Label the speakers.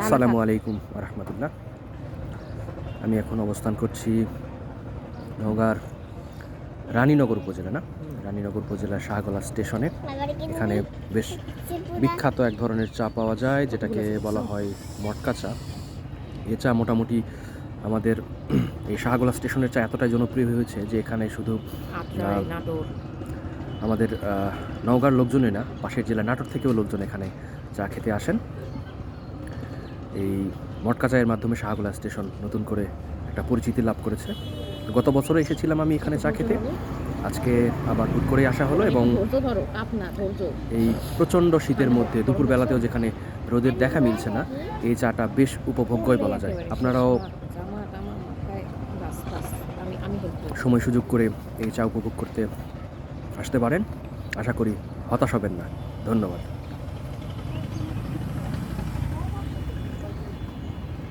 Speaker 1: আসসালামু আলাইকুম রহমতুল্লাহ। আমি এখন অবস্থান করছি নওগাঁর রানীনগর উপজেলা রানীনগর উপজেলার শাহগোলা স্টেশনে। এখানে বেশ বিখ্যাত এক ধরনের চা পাওয়া যায়, যেটাকে বলা হয় মটকা চা। এ চা মোটামুটি আমাদের এই শাহগোলা স্টেশনের চা এতটাই জনপ্রিয় হয়েছে যে এখানে শুধু আমাদের নওগাঁর লোকজনই না, পাশের জেলা নাটোর থেকেও লোকজন এখানে চা খেতে আসেন। এই মটকা চায়ের মাধ্যমে শাহগোলা স্টেশন নতুন করে একটা পরিচিতি লাভ করেছে। গত বছরে এসেছিলাম আমি এখানে চা খেতে, আজকে আবার হুট করে আসা হলো এবং এই প্রচণ্ড শীতের মধ্যে দুপুরবেলাতেও যেখানে রোদের দেখা মিলছে না, এই চাটা বেশ উপভোগ্যই বলা যায়। আপনারাও সময় সুযোগ করে এই চা উপভোগ করতে আসতে পারেন। আশা করি হতাশ হবেন না। ধন্যবাদ।